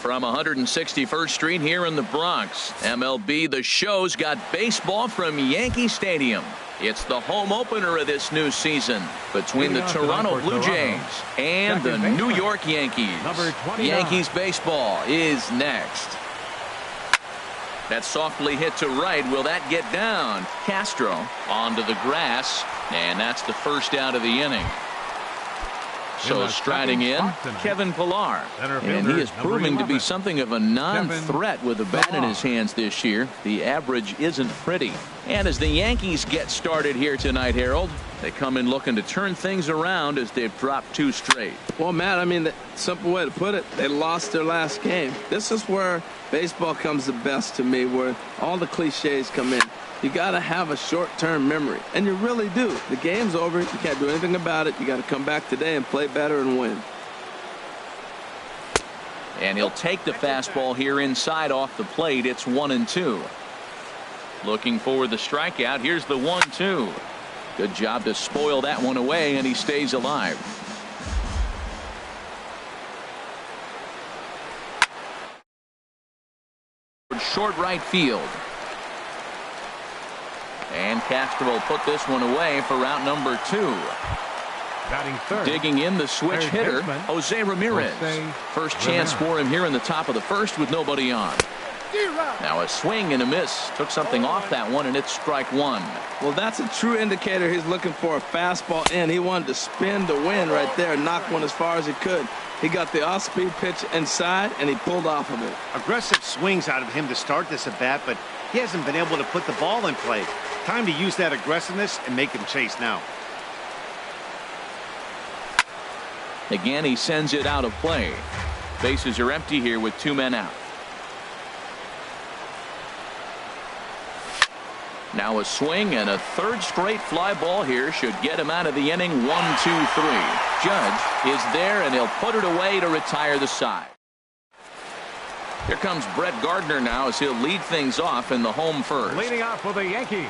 From 161st Street here in the Bronx, MLB The Show's got baseball from Yankee Stadium. It's the home opener of this new season between the Toronto Blue Jays and the New York Yankees. Yankees baseball is next. That's softly hit to right. Will that get down? Castro onto the grass, and that's the first out of the inning. So striding in, Kevin Pillar, and he is proving to be something of a non-threat with a bat in his hands this year. The average isn't pretty. And as the Yankees get started here tonight, Harold, they come in looking to turn things around as they've dropped 2 straight. Well, Matt, I mean, the simple way to put it, they lost their last game. This is where baseball comes the best to me, where all the cliches come in. You got to have a short-term memory, and you really do. The game's over. You can't do anything about it. You got to come back today and play better and win. And he'll take the fastball here inside off the plate. It's 1-2. Looking for the strikeout. Here's the 1-2. Good job to spoil that one away, and he stays alive. Short right field. And Castro will put this one away for route number 2. Batting third. Digging in the switch hitter, Jose Ramirez. First chance for him here in the top of the first with nobody on. Now a swing and a miss. Took something off that one, and it's strike 1. Well, that's a true indicator. He's looking for a fastball in. He wanted to spin to win right there and knock one as far as he could. He got the off-speed pitch inside, and he pulled off of it. Aggressive swings out of him to start this at bat, but he hasn't been able to put the ball in play. Time to use that aggressiveness and make him chase now. Again, he sends it out of play. Bases are empty here with 2 men out. Now a swing and a third straight fly ball here should get him out of the inning. 1-2-3. Judge is there, and he'll put it away to retire the side. Here comes Brett Gardner now as he'll lead things off in the home first. Leading off for the Yankees,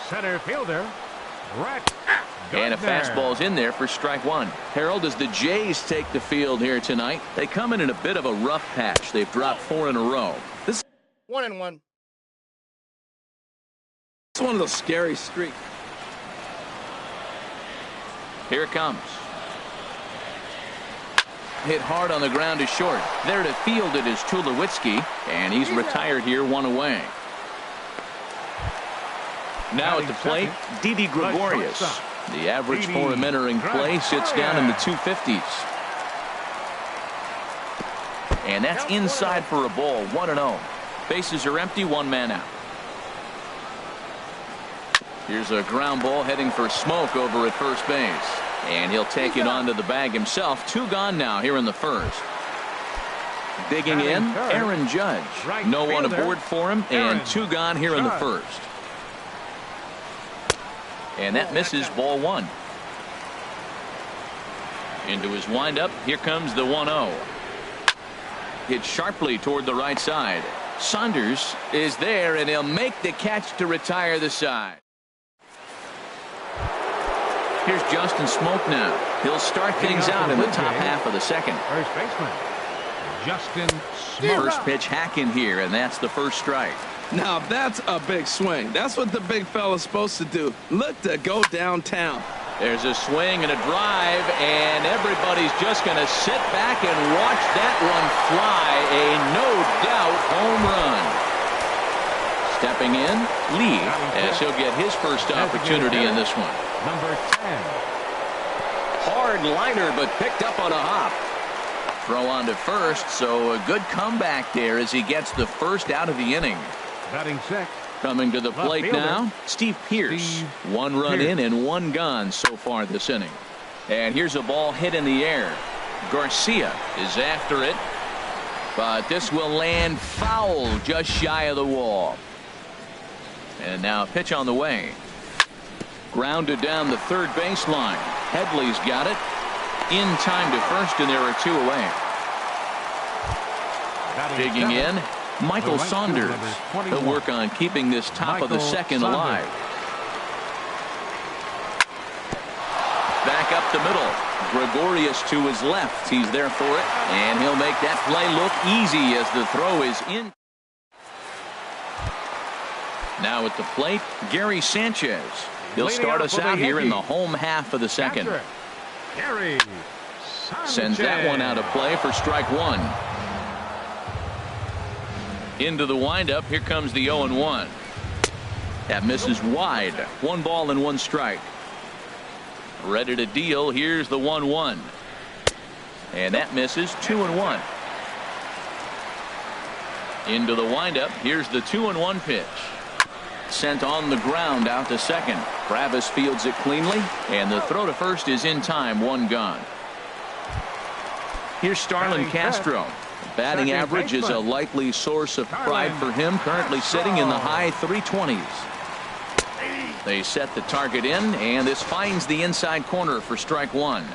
center fielder Brett Gardner. And a fastball's in there for strike 1. Harold, as the Jays take the field here tonight, they come in a bit of a rough patch. They've dropped 4 in a row. This 1-1. It's one of those scary streaks. Here it comes. Hit hard on the ground to short. There to field it is Tulowitzki, and he's retired here, 1 away. Now at the plate, Didi Gregorius. The average for him entering play sits down in the 250s. And that's inside for a ball, 1-0. Bases are empty, 1 man out. Here's a ground ball heading for Smoke over at first base. And he'll take it onto the bag himself. 2 gone now here in the first. Digging in, Aaron Judge. No one aboard for him, and 2 gone here in the first. And that misses, ball 1. Into his windup, here comes the 1-0. Hit sharply toward the right side. Saunders is there, and he'll make the catch to retire the side. Here's Justin Smoke now. He'll start things out in the top half of the second. First baseman Justin Smoke. First pitch hack in here, and that's the first strike. Now that's a big swing. That's what the big fella's supposed to do. Look to go downtown. There's a swing and a drive, and everybody's just going to sit back and watch that one fly. A no-doubt home run. Stepping in, Lee, as he'll get his first opportunity in this one. Number 10. Hard liner, but picked up on a hop. Throw on to first, so a good comeback there as he gets the first out of the inning. Batting 6. Coming to the plate now, Steve Pearce. 1 run in and 1 gone so far this inning. And here's a ball hit in the air. Garcia is after it, but this will land foul just shy of the wall. And now a pitch on the way. Grounded down the third baseline. Headley's got it. In time to first, and there are 2 away. Digging in, Michael Saunders. He'll work on keeping this top of the second alive. back up the middle. Gregorius to his left. He's there for it, and he'll make that play look easy as the throw is in. Now at the plate, Gary Sanchez. He'll start us out here in the home half of the second. Gary Sends that one out of play for strike one. Into the windup. Here comes the 0-1. That misses wide. 1 ball and 1 strike. Ready to deal. Here's the 1-1. And that misses. 2-1. Into the windup. Here's the 2-1 pitch. Sent on the ground out to second. Travis fields it cleanly, and the throw to first is in time. 1 gone. Here's Starlin Castro. Batting average is a likely source of pride for him, currently sitting in the high 320s. They set the target in, and this finds the inside corner for strike one.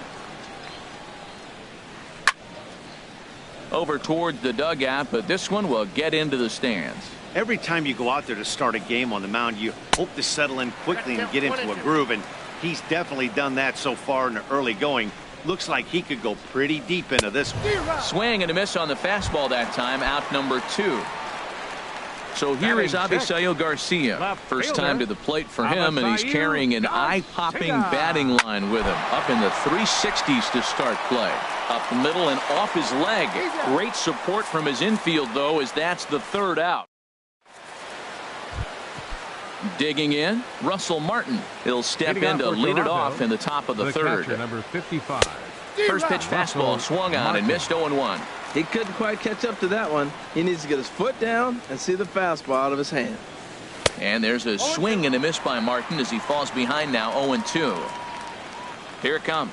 Over towards the dugout, but this one will get into the stands. Every time you go out there to start a game on the mound, you hope to settle in quickly and get into a groove, and he's definitely done that so far in the early going. Looks like he could go pretty deep into this one. Swing and a miss on the fastball that time, out number 2. So here is Avisail Garcia. First time to the plate for him, and he's carrying an eye-popping batting line with him. Up in the 360s to start play. Up the middle and off his leg. Great support from his infield, though, as that's the 3rd out. Digging in, Russell Martin. He'll step in to lead it off in the top of the 3rd. Number 55. First pitch fastball swung on and missed 0-1. He couldn't quite catch up to that one. He needs to get his foot down and see the fastball out of his hand. And there's a swing and a miss by Martin as he falls behind now. 0-2. Here it comes.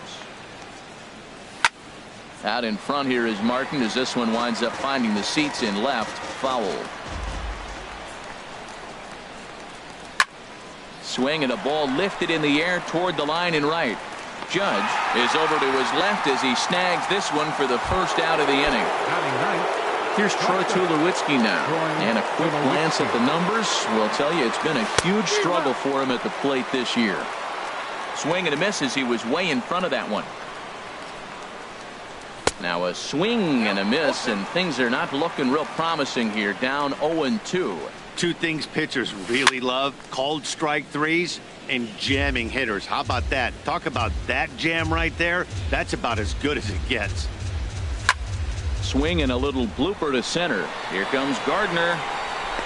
Out in front here is Martin as this one winds up finding the seats in left. Foul. Swing and a ball lifted in the air toward the line in right. Judge is over to his left as he snags this one for the 1st out of the inning. Here's Troy Tulowitzki now, and a quick glance at the numbers will tell you it's been a huge struggle for him at the plate this year. Swing and a miss as he was way in front of that one. Now a swing and a miss, and things are not looking real promising here. Down 0-2. Two things pitchers really love: called strike threes and jamming hitters. How about that? Talk about that jam right there. That's about as good as it gets. Swing and a little blooper to center. Here comes Gardner.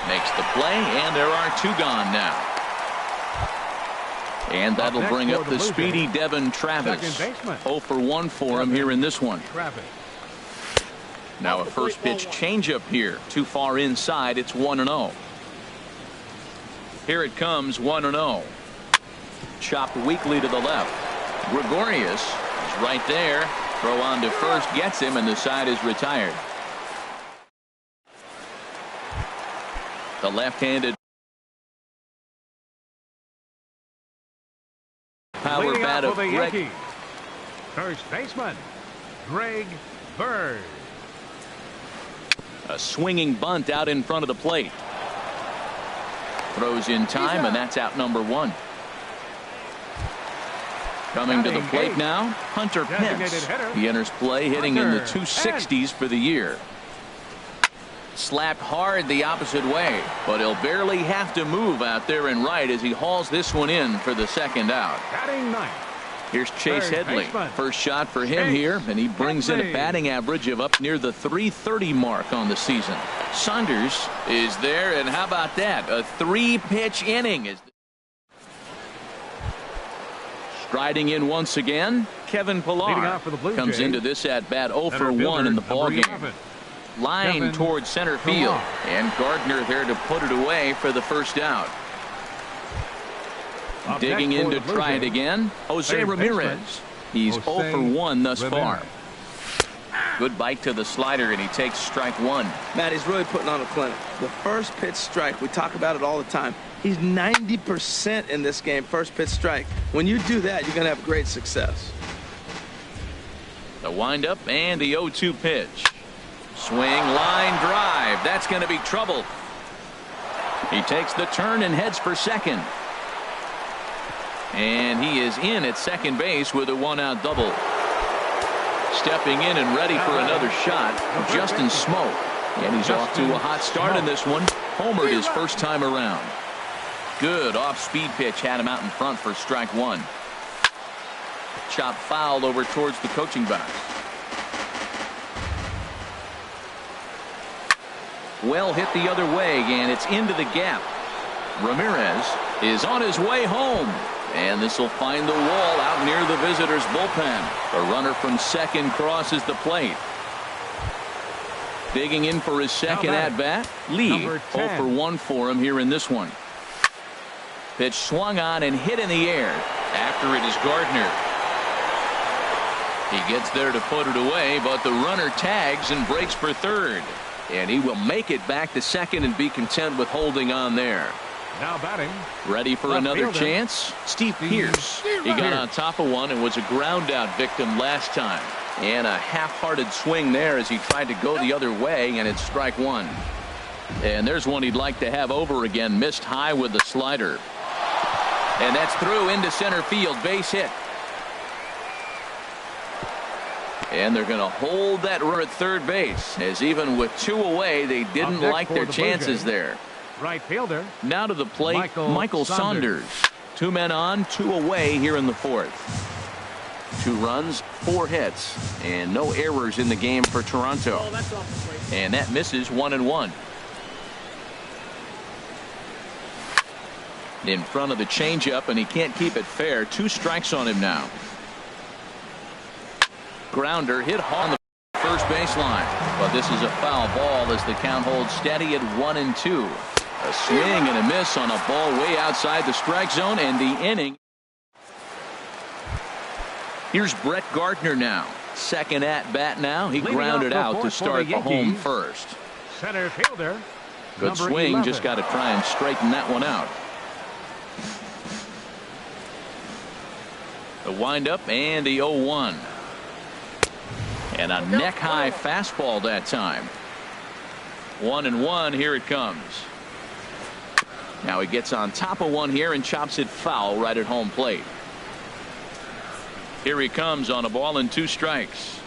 Makes the play, and there are 2 gone now. And that'll bring up the speedy Devin Travis. 0 for 1 for him here in this one. Now a first pitch changeup here. Too far inside. It's 1-0. Here it comes, 1-0. Chopped weakly to the left. Gregorius is right there. Throw on to first gets him, and the side is retired. The left-handed power bat of Greg. First baseman, Greg Bird. A swinging bunt out in front of the plate. Throws in time, and that's out number 1. Coming to the plate now, Hunter Pence. He enters play hitting in the 260s for the year. Slapped hard the opposite way, but he'll barely have to move out there in right as he hauls this one in for the 2nd out. Here's Chase Headley. First shot for him here, and he brings in a batting average of up near the 330 mark on the season. Saunders is there, and how about that? A 3-pitch inning. Striding in once again, Kevin Pillar comes into this at bat 0 for 1 in the ballgame. Line towards center field, and Gardner there to put it away for the 1st out. Digging in to try it again, Jose Ramirez. He's 0 for 1 thus far. Good bite to the slider, and he takes strike 1. Matt, he's really putting on a clinic. The first pitch strike, we talk about it all the time. He's 90% in this game, first pitch strike. When you do that, you're going to have great success. The windup and the 0-2 pitch. Swing, line drive. That's going to be trouble. He takes the turn and heads for second. And he is in at second base with a one-out double. Stepping in and ready for another shot, Justin Smoke. And he's off to a hot start in this one. Homered his first time around. Good off-speed pitch had him out in front for strike one. Chop foul over towards the coaching box. Well hit the other way, and it's into the gap. Ramirez is on his way home. And this will find the wall out near the visitors' bullpen. A runner from second crosses the plate. Digging in for his second at-bat. Lee 0 for 1 for him here in this one. Pitch swung on and hit in the air. After it is Gardner. He gets there to put it away, but the runner tags and breaks for third. And he will make it back to second and be content with holding on there. Now batting. Ready for another chance. Steve Pearce. He got on top of one and was a ground out victim last time. And a half-hearted swing there as he tried to go the other way, and it's strike one. And there's one he'd like to have over again. Missed high with the slider. And that's through into center field. Base hit. And they're going to hold that runner at third base, as even with two away, they didn't like their chances there. Right fielder. Now to the plate, Michael Saunders. 2 men on, 2 away here in the fourth. 2 runs, 4 hits, and no errors in the game for Toronto. And that misses 1-1. In front of the changeup, and he can't keep it fair. 2 strikes on him now. Grounder hit hard on the first baseline, but this is a foul ball as the count holds steady at 1-2. A swing and a miss on a ball way outside the strike zone, and the inning. Here's Brett Gardner now. Second at bat now. He grounded out to start the home first. Center fielder. Good swing. 11. Just got to try and straighten that one out. The windup and the 0-1. And a neck-high fastball that time. 1-1. Here it comes. Now he gets on top of one here and chops it foul right at home plate. Here he comes on a ball and 2 strikes.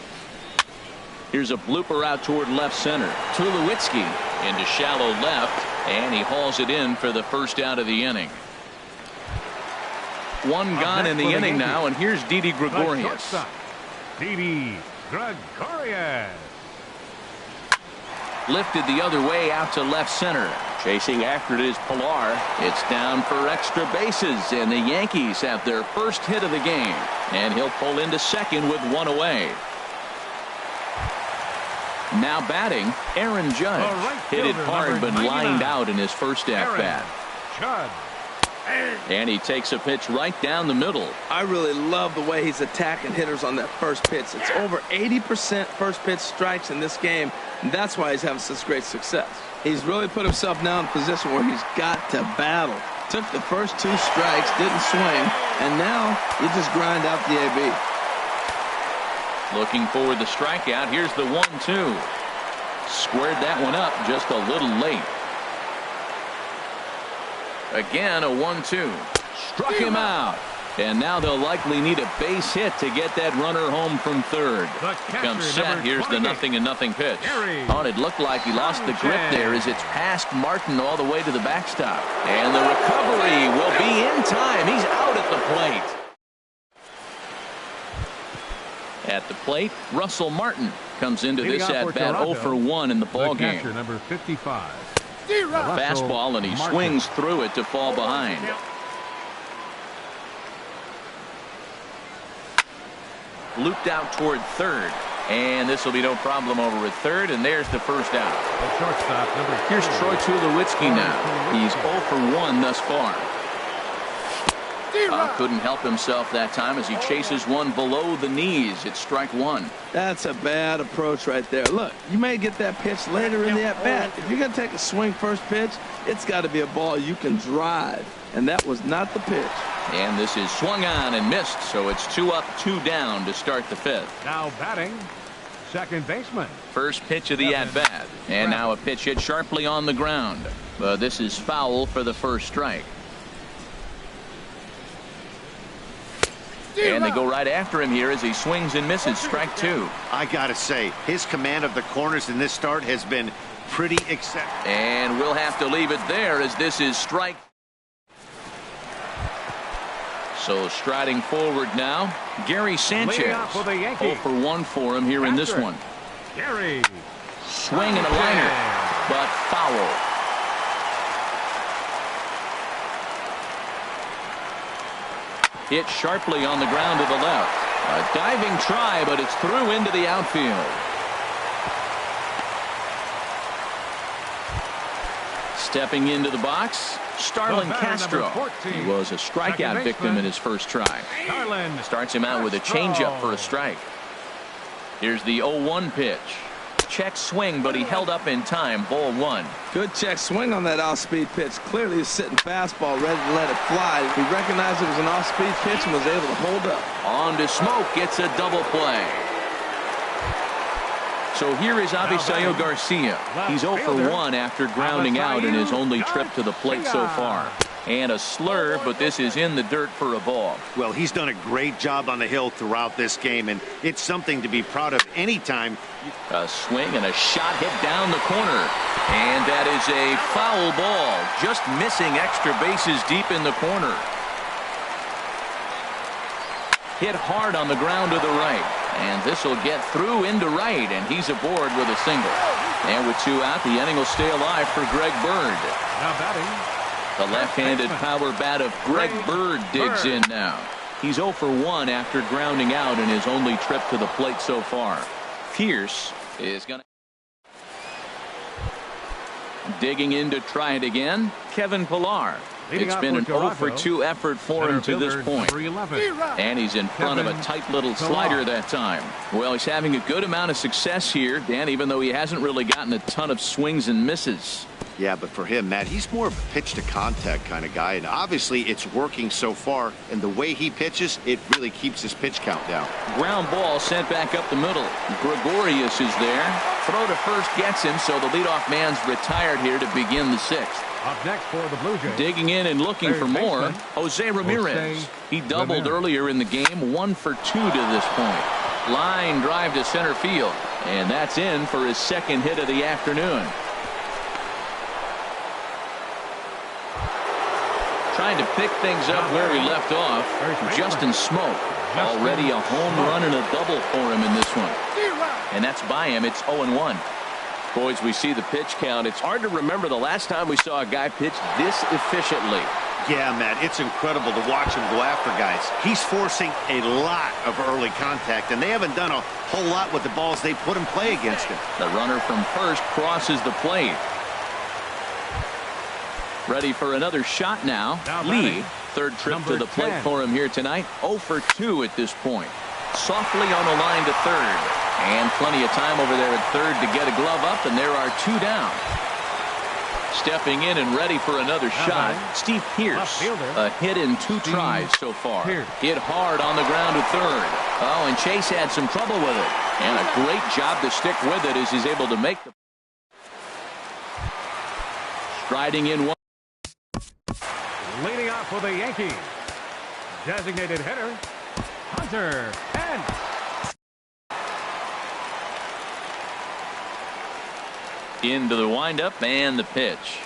Here's a blooper out toward left center. Tulowitzki into shallow left, and he hauls it in for the first out of the inning. 1 gone in the inning now, and here's Didi Gregorius. Didi Gregorius. Lifted the other way out to left center. Chasing after it is Pilar. It's down for extra bases, and the Yankees have their first hit of the game. And he'll pull into second with 1 away. Now batting, Aaron Judge. Hit it hard but lined out in his first at-bat. And he takes a pitch right down the middle. I really love the way he's attacking hitters on that first pitch. It's over 80% first pitch strikes in this game, and that's why he's having such great success. He's really put himself now in a position where he's got to battle. Took the first 2 strikes, didn't swing, and now he just grind out the AB. Looking for the strikeout. Here's the 1-2. Squared that one up just a little late. Again, a 1-2. Struck him out. And now they'll likely need a base hit to get that runner home from third. Comes set. Here's the 0-0 pitch. Oh, it looked like he lost the grip there as it's past Martin all the way to the backstop. And the recovery will be in time. He's out at the plate. At the plate, Russell Martin comes into this at-bat 0 for 1 in the ballgame. Number 55. Fastball, and he swings through it to fall behind. Looped out toward third, and this will be no problem over at third, and there's the first out. The shortstop, number 4. Here's Troy Tulowitzki now. He's 0 for 1 thus far. Couldn't help himself that time as he chases one below the knees. It's strike 1. That's a bad approach right there. Look, you may get that pitch later in the at-bat. If you're going to take a swing first pitch, it's got to be a ball you can drive, and that was not the pitch. And this is swung on and missed, so it's 2 up, 2 down to start the 5th. Now batting, second baseman. First pitch of the at-bat, and now a pitch hit sharply on the ground. But this is foul for the first strike. And they go right after him here as he swings and misses. Strike two. I gotta say, his command of the corners in this start has been pretty exceptional. And we'll have to leave it there as this is strike. So striding forward now, Gary Sanchez. 0 for 1 for him here in this one. Gary. Swing and a liner, but foul. Hit sharply on the ground to the left. A diving try, but it's through into the outfield. Stepping into the box, Starlin Castro. He was a strikeout victim in his first try. Starts him out with a changeup for a strike. Here's the 0-1 pitch. Check swing, but he held up in time. Ball one. Good check swing on that off-speed pitch. Clearly a sitting fastball ready to let it fly. He recognized it was an off-speed pitch and was able to hold up. On to Smoke, gets a double play. So here is Avisayo Garcia. He's 0 for 1 after grounding out in his only trip to the plate so far. And a slur, but this is in the dirt for a ball. Well, he's done a great job on the hill throughout this game, and it's something to be proud of anytime. A swing and a shot hit down the corner. And that is a foul ball, just missing extra bases deep in the corner. Hit hard on the ground to the right. And this will get through into right, and he's aboard with a single. And with 2 out, the inning will stay alive for Greg Bird. Now batting. The left-handed power bat of Greg Bird digs in now. He's 0 for 1 after grounding out in his only trip to the plate so far. Pierce is going to... Digging in to try it again, Kevin Pillar. It's been an 0 for 2 effort for him to this point. And he's in front of a tight little slider that time. Well, he's having a good amount of success here, Dan, even though he hasn't really gotten a ton of swings and misses. Yeah, but for him, Matt, he's more of a pitch-to-contact kind of guy, and obviously it's working so far, and the way he pitches, it really keeps his pitch count down. Ground ball sent back up the middle. Gregorius is there. Throw to first gets him, so the leadoff man's retired here to begin the 6th. Up next for the Blue Jays. Digging in and looking for more, Jose Ramirez. He doubled earlier in the game, 1 for 2 to this point. Line drive to center field, and that's in for his second hit of the afternoon. Trying to pick things up where he left off, Justin Smoke. Already a home run and a double for him in this one. And that's by him. It's 0-1. Boys, we see the pitch count. It's hard to remember the last time we saw a guy pitch this efficiently. Yeah, Matt, it's incredible to watch him go after guys. He's forcing a lot of early contact, and they haven't done a whole lot with the balls they put in play against him. The runner from first crosses the plate. Ready for another shot now. Lee, third trip to the plate for him here tonight. 0 for 2 at this point. Softly on the line to third. And plenty of time over there at third to get a glove up, and there are 2 down. Stepping in and ready for another shot, Steve Pierce. A hit in 2 tries so far. Hit hard on the ground to third. Oh, and Chase had some trouble with it. And a great job to stick with it as he's able to make the... Striding in one. Leading off for the Yankees, designated hitter, Hunter Pence. Into the windup and the pitch.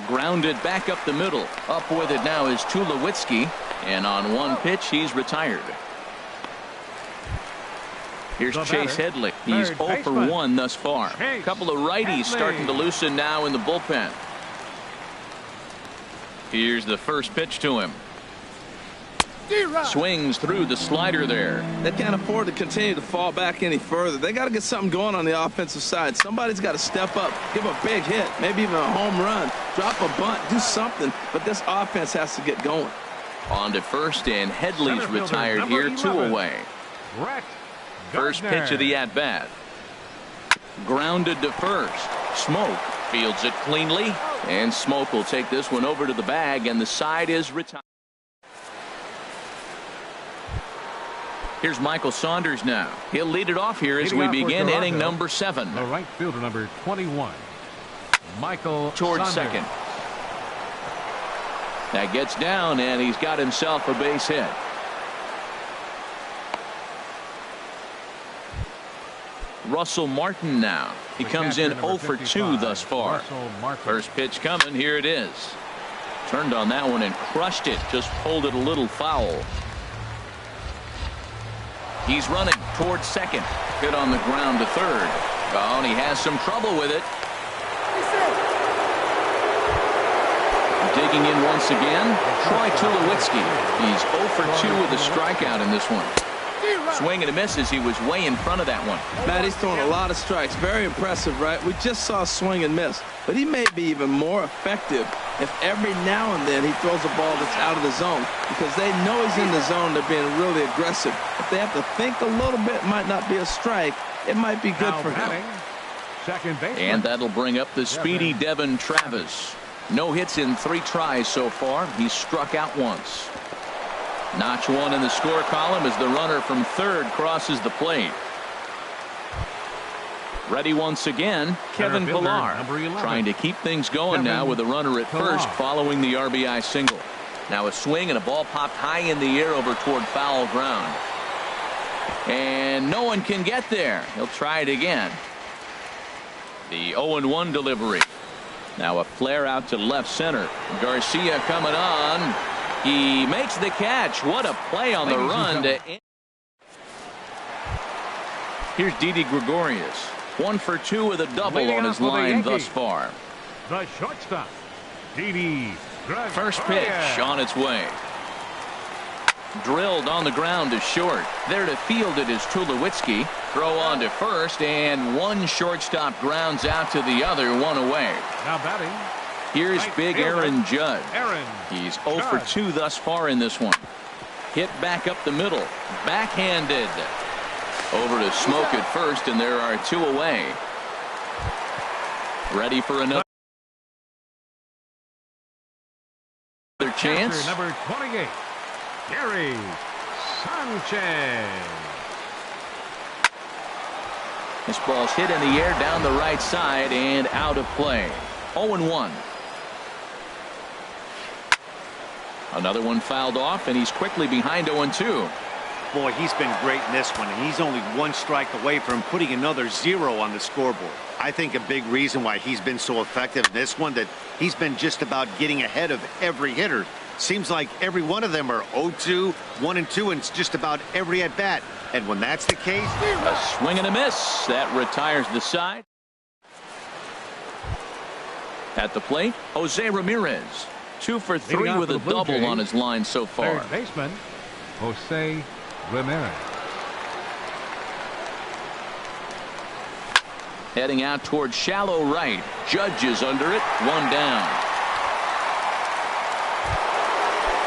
Grounded back up the middle. Up with it now is Tulowitzki. And on one pitch, he's retired. Here's Chase Headley. He's 0 for 1 thus far. A couple of righties starting to loosen now in the bullpen. Here's the first pitch to him. Swings through the slider there. They can't afford to continue to fall back any further. They got to get something going on the offensive side. Somebody's got to step up, give a big hit, maybe even a home run, drop a bunt, do something. But this offense has to get going. On to first, and Headley's retired here, 2 away. First pitch of the at-bat. Grounded to first. Smoke fields it cleanly, and Smoke will take this one over to the bag, and the side is retired. Here's Michael Saunders now. He'll lead it off here as we begin inning number 7. The right fielder, number 21, Michael towards Saunders. second. That gets down, and he's got himself a base hit. Russell Martin now. He comes in 0 for 2 thus far. First pitch coming. Here it is. Turned on that one and crushed it. Just pulled it a little foul. He's running towards second. Hit on the ground to third. Oh, and he has some trouble with it. Digging in once again, Troy Tulowitzki. He's 0 for 2 with a strikeout in this one. Swing and a miss as he was way in front of that one. Matt, he's throwing a lot of strikes. Very impressive, right? We just saw a swing and miss. But he may be even more effective if every now and then he throws a ball that's out of the zone, because they know he's in the zone. They're being really aggressive. If they have to think a little bit, it might not be a strike. It might be good for him. Second base. And that'll bring up the speedy Devin Travis. No hits in 3 tries so far. He's struck out once. Notch 1 in the score column as the runner from third crosses the plate. Ready once again, Kevin Pillar, trying to keep things going now with a runner at first following the RBI single. Now a swing and a ball popped high in the air over toward foul ground. And no one can get there. He'll try it again. The 0-1 delivery. Now a flare out to left center. Garcia coming on. He makes the catch. What a play on the run. Here's Didi Gregorius. 1 for 2 with a double on his line thus far. The shortstop, Didi Gregorius. First pitch on its way. Drilled on the ground to short. There to field it is Tulowitzki. Throw on to first, and one shortstop grounds out to the other, one away. Now batting. Here's right big fielder, Aaron Judd. Aaron He's 0 for 2 thus far in this one. Hit back up the middle. Backhanded. Over to Smoke at first, and there are 2 away. Ready for another chance. Number 28, Gary Sanchez. This ball's hit in the air down the right side and out of play. 0-1. Another one fouled off, and he's quickly behind 0-2. Boy, he's been great in this one, and he's only 1 strike away from putting another 0 on the scoreboard. I think a big reason why he's been so effective in this one, that he's been just about getting ahead of every hitter. Seems like every one of them are 0-2, 1-2, and it's just about every at bat. And when that's the case, a swing and a miss that retires the side. At the plate, Jose Ramirez, 2 for 3 with a double on his line so far. Third baseman, Jose Ramirez. Heading out toward shallow right. Judge is under it. 1 down.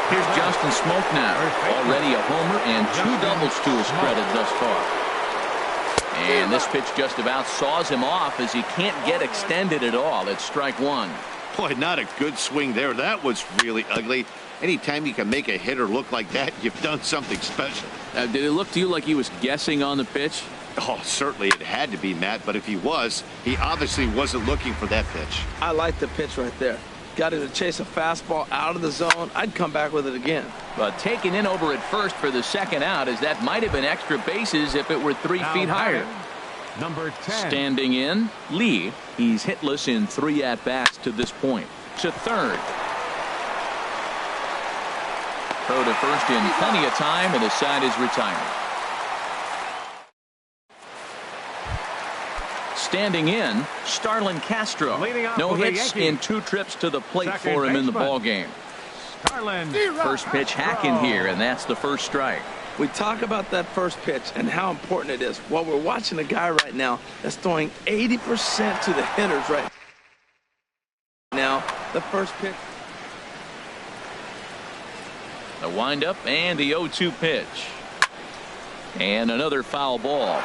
Here's Justin Smoke now. Already a homer and 2 doubles to his credit thus far. And this pitch just about saws him off as he can't get extended at all. It's strike 1. boy, not a good swing there. That was really ugly. Anytime you can make a hitter look like that, you've done something special. Did it look to you like he was guessing on the pitch? Oh, certainly it had to be, Matt, but if he was, he obviously wasn't looking for that pitch. I like the pitch right there. Got him to chase a fastball out of the zone. I'd come back with it again. But taken in over at first for the second out, as that might have been extra bases if it were 3 feet higher. Number 10. Standing in, Lee. He's hitless in 3 at-bats to this point. To third. Throw to first in plenty of time, and the side is retired. Standing in, Starlin Castro. No hits in 2 trips to the plate for him in the ballgame. First pitch hacking here, and that's the first strike. We talk about that first pitch and how important it is. Well, we're watching a guy right now that's throwing 80% to the hitters right now. The first pitch. The windup and the 0-2 pitch. And another foul ball.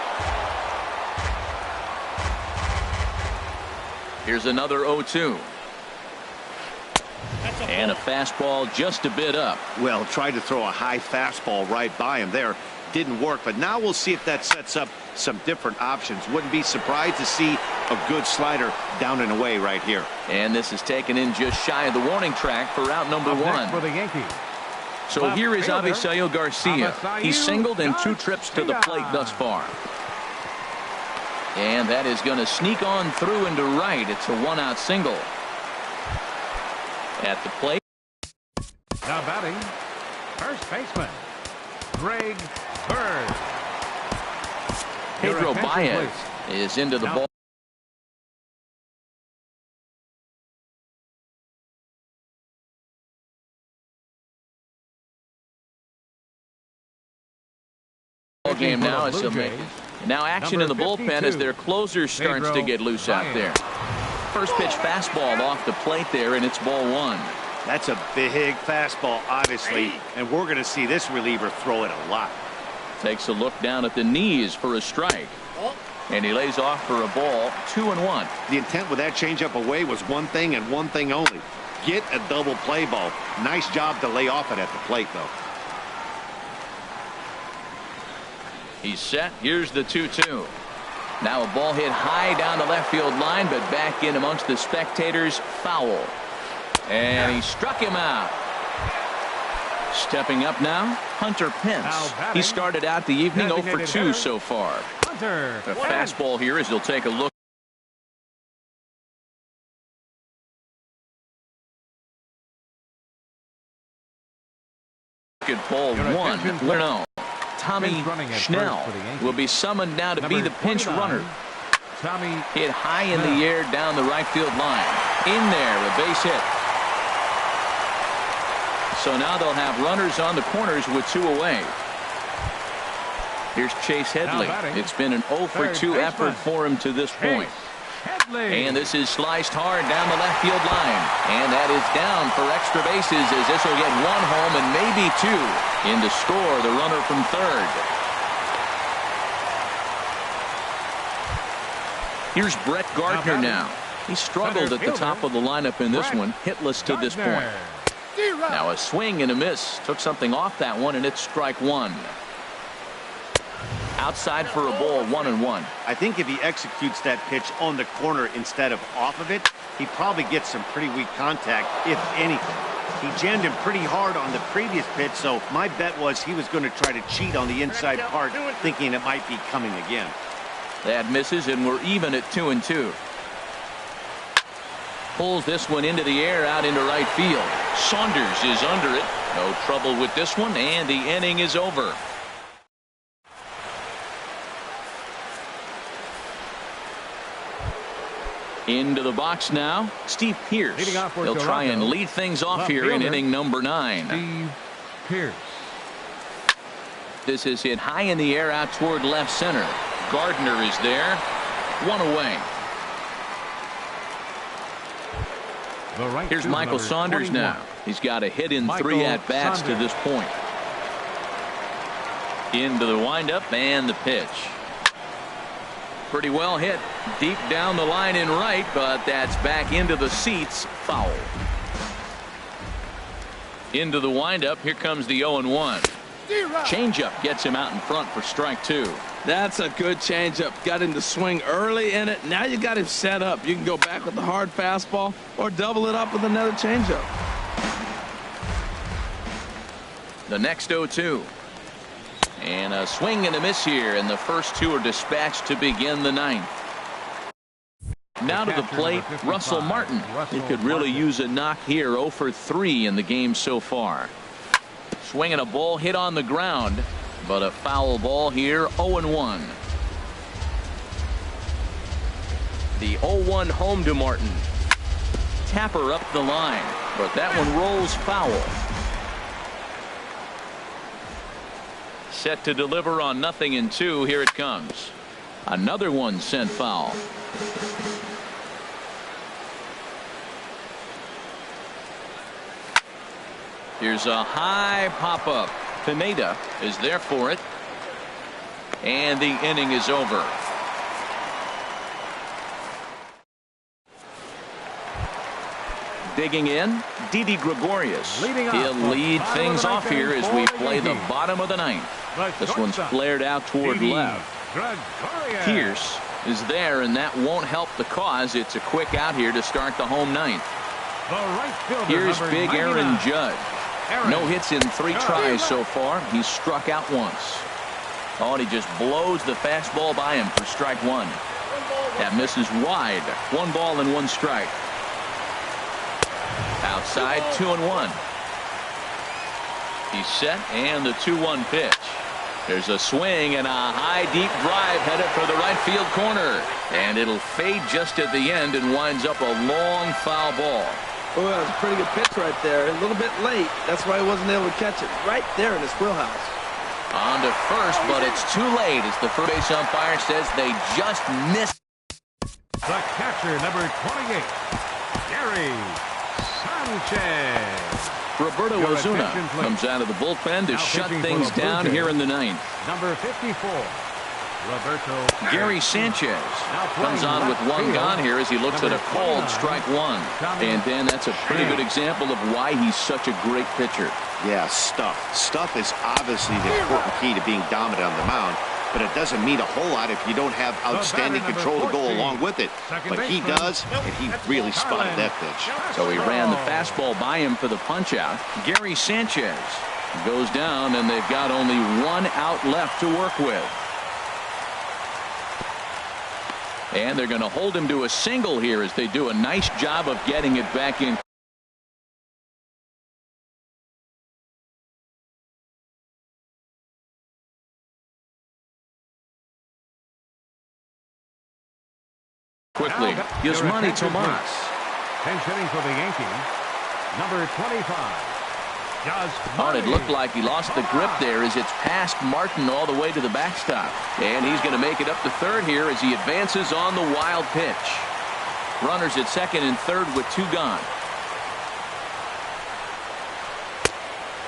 Here's another 0-2. And a fastball just a bit up. Well, tried to throw a high fastball right by him there. Didn't work, but now we'll see if that sets up some different options. Wouldn't be surprised to see a good slider down and away right here. And this is taken in just shy of the warning track for out number 1. For the Yankees. So here is Avisaíl Garcia. He's singled in 2 trips to the plate thus far. And that is going to sneak on through into right. It's a one-out single. At the plate. Now batting, first baseman, Greg Bird. Pedro Baez is into the ball game now. Now action in the bullpen as their closer starts to get loose out there. First pitch fastball off the plate there, and it's ball one. That's a big fastball, obviously, and we're going to see this reliever throw it a lot. Takes a look down at the knees for a strike. And he lays off for a ball, 2-1. The intent with that changeup away was one thing and one thing only. Get a double play ball. Nice job to lay off it at the plate, though. He's set. Here's the 2-2. Now a ball hit high down the left field line, but back in amongst the spectators. Foul. And he struck him out. Stepping up now, Hunter Pence. He started out the evening 0 for 2 so far. Hunter. A fastball here as he'll take a look. Good ball 1-0. Tommy Schnell will be summoned now to be the pinch runner. Hit high in the air down the right field line. In there, a base hit. So now they'll have runners on the corners with 2 away. Here's Chase Headley. It's been an 0 for 2 effort for him to this point. And this is sliced hard down the left field line. And that is down for extra bases as this will get 1 home and maybe 2. In to score the runner from third. Here's Brett Gardner now. He struggled at the top of the lineup in this one. Hitless to this point. Now a swing and a miss. Took something off that one, and it's strike 1. Outside for a ball, 1-1. I think if he executes that pitch on the corner instead of off of it, he probably gets some pretty weak contact, if anything. He jammed him pretty hard on the previous pitch, so my bet was he was going to try to cheat on the inside part, thinking it might be coming again. That misses, and we're even at 2-2. Pulls this one into the air out into right field. Saunders is under it. No trouble with this one, and the inning is over. Into the box now, Steve Pearce. They'll try and lead things off here in inning number 9. Steve Pearce. This is hit high in the air out toward left center. Gardner is there. 1 away. Here's Michael Saunders now. He's got a hit in 3 at-bats to this point. Into the windup and the pitch. Pretty well hit deep down the line in right, but that's back into the seats. Foul. Into the windup. Here comes the 0-1. Changeup gets him out in front for strike 2. That's a good changeup. Got him to swing early in it. Now you got him set up. You can go back with the hard fastball or double it up with another changeup. The next 0-2. And a swing and a miss here, and the first 2 are dispatched to begin the 9th. Now to the plate, Russell Martin. He could really use a knock here. 0 for 3 in the game so far. Swinging a ball hit on the ground, but a foul ball here. 0-1. The 0-1 home to Martin. Tapper up the line, but that one rolls foul. Set to deliver on 0-2. Here it comes. Another one sent foul. Here's a high pop-up. Pineda is there for it. And the inning is over. Digging in, Didi Gregorius. He'll lead things off here as we play the bottom of the 9th. This one's flared out toward left. Pierce is there, and that won't help the cause. It's a quick out here to start the home 9th. Here's big Aaron Judge. No hits in 3 tries so far. He's struck out once. Oh, and he just blows the fastball by him for strike 1. That misses wide. 1 ball and 1 strike. Outside, 2-1. He's set, and the 2-1 pitch. There's a swing and a high, deep drive headed for the right field corner. And it'll fade just at the end and winds up a long foul ball. Oh, that was a pretty good pitch right there. A little bit late. That's why he wasn't able to catch it. Right there in his wheelhouse. On to first, but it's too late as the first base umpire says they just missed. The catcher, number 28, Gary Sanchez. Roberto Ozuna comes out of the bullpen to shut things down here in the 9th. Number 54, Roberto. Gary Sanchez comes on with 1 gone here as he looks at a called strike 1. And Dan, that's a pretty good example of why he's such a great pitcher. Yeah, stuff. Stuff is obviously the important key to being dominant on the mound, but it doesn't mean a whole lot if you don't have outstanding control to go along with it. But he does, and he really spotted that pitch. So he ran the fastball by him for the punch-out. Gary Sanchez goes down, and they've got only 1 out left to work with. And they're going to hold him to a single here as they do a nice job of getting it back in. Quickly, Yasmani Tomas. Pinch hitting for the Yankees, number 25. Oh, it looked like he lost the grip there as it's past Martin all the way to the backstop. And he's going to make it up to third here as he advances on the wild pitch. Runners at second and third with 2 gone.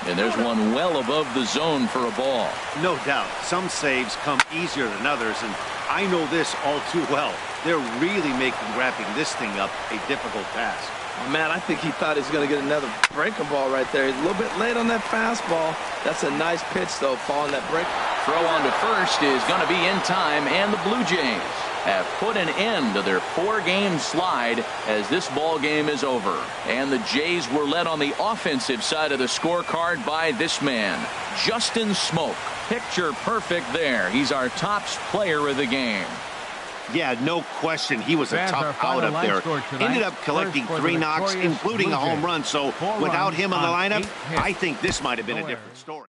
And there's one well above the zone for a ball. No doubt. Some saves come easier than others, and I know this all too well. They're really making wrapping this thing up a difficult task. Oh, man, I think he thought he was going to get another breaking ball right there. He's a little bit late on that fastball. That's a nice pitch, though, following that break. Throw on to first is going to be in time, and the Blue Jays have put an end to their 4-game slide as this ball game is over. And the Jays were led on the offensive side of the scorecard by this man, Justin Smoke. Picture perfect there. He's our top player of the game. Yeah, no question. He was a tough out up there. Ended up collecting 3 knocks, including a home run. So without him on the lineup, I think this might have been a different story.